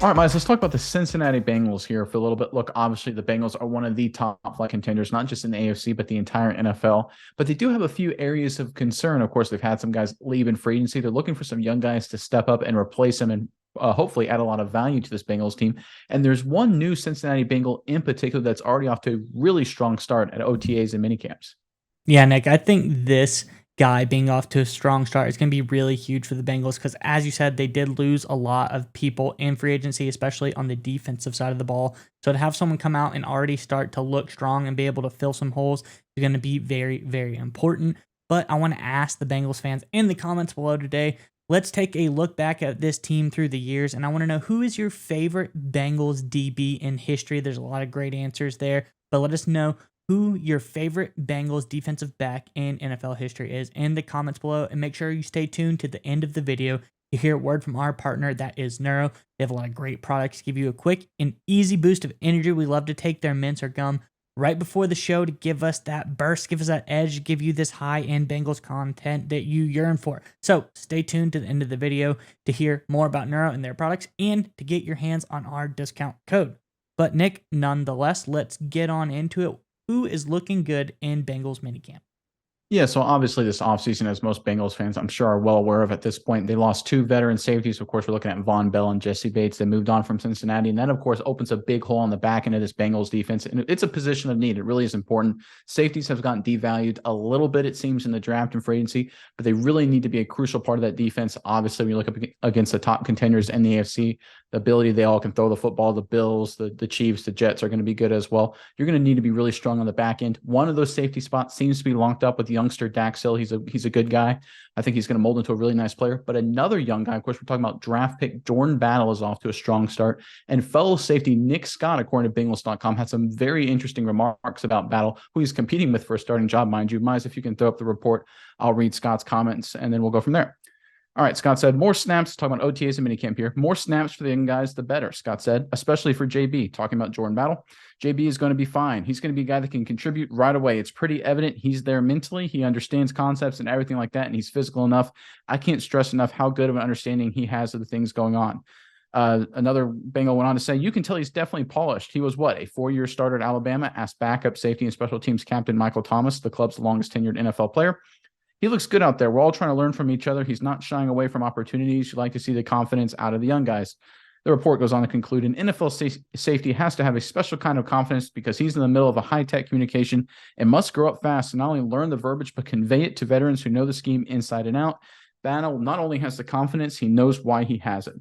All right, Miles, let's talk about the Cincinnati Bengals here for a little bit. Look, obviously, the Bengals are one of the top flight contenders, not just in the AFC, but the entire NFL. But they do have a few areas of concern. Of course, they've had some guys leave in free agency. They're looking for some young guys to step up and replace them and hopefully add a lot of value to this Bengals team. And there's one new Cincinnati Bengal in particular that's already off to a really strong start at OTAs and minicamps. Yeah, Nick, I think this guy being off to a strong start is going to be really huge for the Bengals because, as you said, they did lose a lot of people in free agency, especially on the defensive side of the ball. So to have someone come out and already start to look strong and be able to fill some holes is going to be very, very important. But I want to ask the Bengals fans in the comments below today. Let's take a look back at this team through the years, and I want to know, who is your favorite Bengals DB in history? There's a lot of great answers there, but let us know who your favorite Bengals defensive back in NFL history is in the comments below, and make sure you stay tuned to the end of the video to hear a word from our partner, that is Neuro. They have a lot of great products to give you a quick and easy boost of energy. We love to take their mints or gum right before the show to give us that burst, give us that edge, give you this high-end Bengals content that you yearn for. So stay tuned to the end of the video to hear more about Neuro and their products and to get your hands on our discount code. But Nick, nonetheless, let's get on into it. Who is looking good in Bengals minicamp? Yeah, so obviously this offseason, as most Bengals fans I'm sure are well aware of at this point, they lost two veteran safeties. Of course, we're looking at Von Bell and Jesse Bates. They moved on from Cincinnati, and that, of course, opens a big hole on the back end of this Bengals defense. And it's a position of need. It really is important. Safeties have gotten devalued a little bit, it seems, in the draft and free agency, but they really need to be a crucial part of that defense. Obviously, when you look up against the top contenders in the AFC, the ability they all can throw the football, the Bills, the Chiefs, the Jets are going to be good as well. You're going to need to be really strong on the back end. One of those safety spots seems to be locked up with youngster Dax Hill. He's a good guy. I think he's going to mold into a really nice player. But another young guy, of course, we're talking about draft pick Jordan Battle, is off to a strong start. And fellow safety Nick Scott, according to Bengals.com, had some very interesting remarks about Battle, who he's competing with for a starting job, mind you. Mize, if you can throw up the report, I'll read Scott's comments, and then we'll go from there. All right, Scott said, more snaps, talking about OTAs and minicamp here. More snaps for the young guys, the better, Scott said, especially for JB, talking about Jordan Battle. JB is going to be fine. He's going to be a guy that can contribute right away. It's pretty evident he's there mentally. He understands concepts and everything like that, and he's physical enough. I can't stress enough how good of an understanding he has of the things going on. Another Bengal went on to say, you can tell he's definitely polished. He was what, a 4-year starter at Alabama, asked backup safety and special teams captain Michael Thomas, the club's longest tenured NFL player. He looks good out there. We're all trying to learn from each other. He's not shying away from opportunities. You like to see the confidence out of the young guys. The report goes on to conclude, an NFL safety has to have a special kind of confidence because he's in the middle of a high-tech communication and must grow up fast and not only learn the verbiage, but convey it to veterans who know the scheme inside and out. Battle not only has the confidence, he knows why he has it.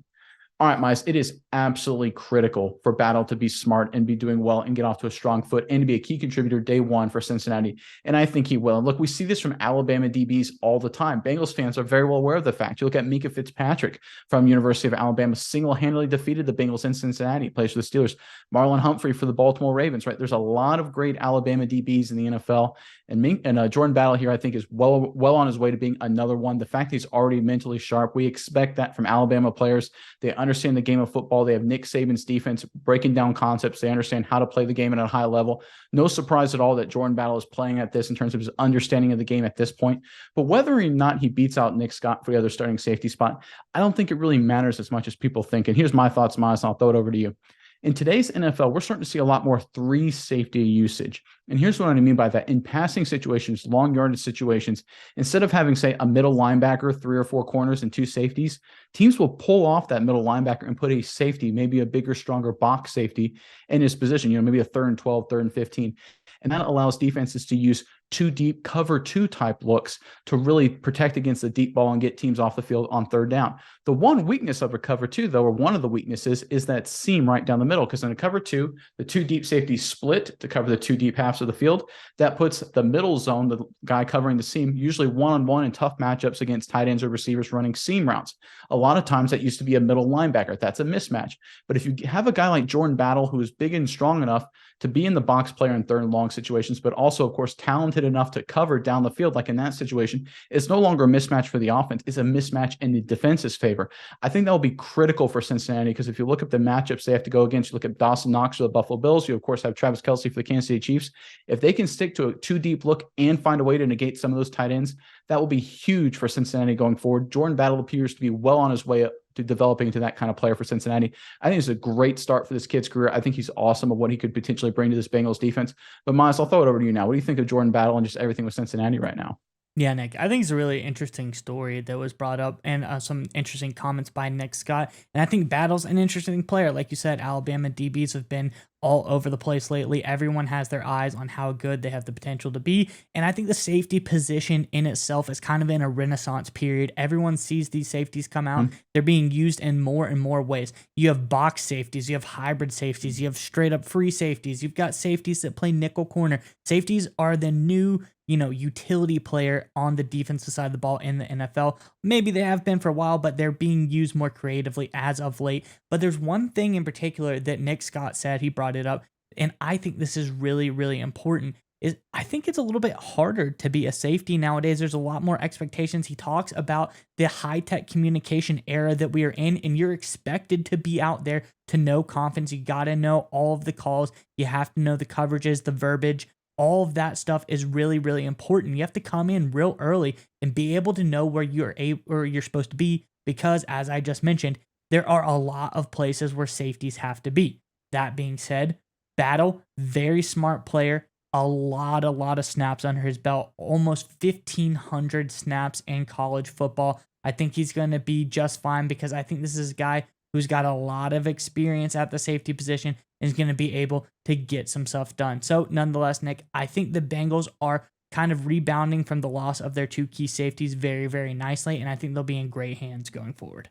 All right, Miles, it is absolutely critical for Battle to be smart and be doing well and get off to a strong foot and to be a key contributor day one for Cincinnati. And I think he will. And look, we see this from Alabama DBs all the time. Bengals fans are very well aware of the fact. You look at Mika Fitzpatrick from University of Alabama, single-handedly defeated the Bengals in Cincinnati, plays for the Steelers. Marlon Humphrey for the Baltimore Ravens, right? There's a lot of great Alabama DBs in the NFL. And Jordan Battle here, I think, is well on his way to being another one. The fact he's already mentally sharp, we expect that from Alabama players. They understand the game of football. They have Nick Saban's defense breaking down concepts. They understand how to play the game at a high level. No surprise at all that Jordan Battle is playing at this in terms of his understanding of the game at this point. But whether or not he beats out Nick Scott for the other starting safety spot, I don't think it really matters as much as people think. And here's my thoughts, Miles, and I'll throw it over to you. In today's NFL, we're starting to see a lot more 3 safety usage. And here's what I mean by that. In passing situations, long yardage situations, instead of having, say, a middle linebacker, 3 or 4 corners, and 2 safeties, teams will pull off that middle linebacker and put a safety, maybe a bigger, stronger box safety in his position, maybe a 3rd and 12, 3rd and 15. And that allows defenses to use 2 deep cover 2 type looks to really protect against the deep ball and get teams off the field on 3rd down. The one weakness of a cover 2, though, or one of the weaknesses, is that seam right down the middle, because in a cover 2, the 2 deep safeties split to cover the 2 deep halves of the field. That puts the middle zone, the guy covering the seam, usually one-on-one in tough matchups against tight ends or receivers running seam routes. A lot of times that used to be a middle linebacker. That's a mismatch. But if you have a guy like Jordan Battle, who is big and strong enough to be in the box player in 3rd and long situations, but also, of course, talented enough to cover down the field, like in that situation, it's no longer a mismatch for the offense. It's a mismatch in the defense's favor. I think that will be critical for Cincinnati, because if you look at the matchups they have to go against, you look at Dawson Knox for the Buffalo Bills, you, of course, have Travis Kelce for the Kansas City Chiefs. If they can stick to a 2 deep look and find a way to negate some of those tight ends, that will be huge for Cincinnati going forward. Jordan Battle appears to be well on his way to developing into that kind of player for Cincinnati. I think it's a great start for this kid's career. I think he's awesome of what he could potentially bring to this Bengals defense. But Miles, I'll throw it over to you now. What do you think of Jordan Battle and just everything with Cincinnati right now? Yeah, Nick, I think it's a really interesting story that was brought up and some interesting comments by Nick Scott. And I think Battle's an interesting player. Like you said, Alabama DBs have been all over the place lately. Everyone has their eyes on how good they have the potential to be. And I think the safety position in itself is kind of in a renaissance period. Everyone sees these safeties come out. They're being used in more and more ways. You have box safeties, you have hybrid safeties, you have straight up free safeties. You've got safeties that play nickel corner. Safeties are the new utility player on the defensive side of the ball in the NFL. Maybe they have been for a while, but they're being used more creatively as of late. But there's one thing in particular that Nick Scott said, he brought it up, and I think this is really, really important, is I think it's a little bit harder to be a safety nowadays. There's a lot more expectations. He talks about the high-tech communication era that we are in, and you're expected to be out there to know confidence. You got to know all of the calls. You have to know the coverages, the verbiage. All of that stuff is really, really important. You have to come in real early and be able to know where you're supposed to be, because as I just mentioned, there are a lot of places where safeties have to be. That being said, Battle, very smart player, a lot of snaps under his belt, almost 1,500 snaps in college football. I think he's going to be just fine, because I think this is a guy who's got a lot of experience at the safety position and is going to be able to get some stuff done. So nonetheless, Nick, I think the Bengals are kind of rebounding from the loss of their two key safeties very, very nicely, and I think they'll be in great hands going forward.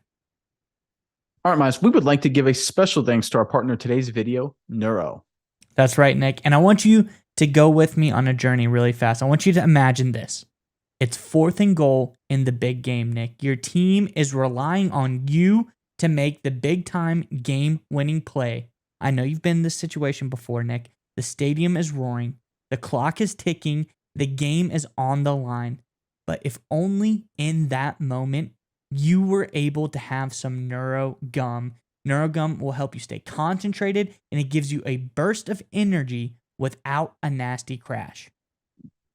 All right, Miles, we would like to give a special thanks to our partner in today's video, Neuro. That's right, Nick. And I want you to go with me on a journey really fast. I want you to imagine this. It's 4th and goal in the big game, Nick. Your team is relying on you to make the big-time game-winning play. I know you've been in this situation before, Nick. The stadium is roaring. The clock is ticking. The game is on the line. But if only in that moment you were able to have some Neuro Gum. Neuro Gum will help you stay concentrated, and it gives you a burst of energy without a nasty crash.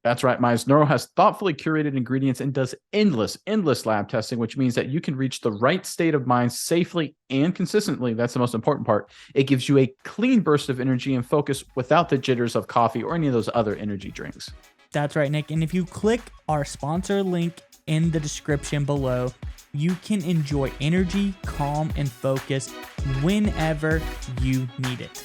That's right, Miles. Neuro has thoughtfully curated ingredients and does endless lab testing, which means that you can reach the right state of mind safely and consistently. That's the most important part. It gives you a clean burst of energy and focus without the jitters of coffee or any of those other energy drinks. That's right, Nick. And if you click our sponsor link in the description below, you can enjoy energy, calm, and focus whenever you need it.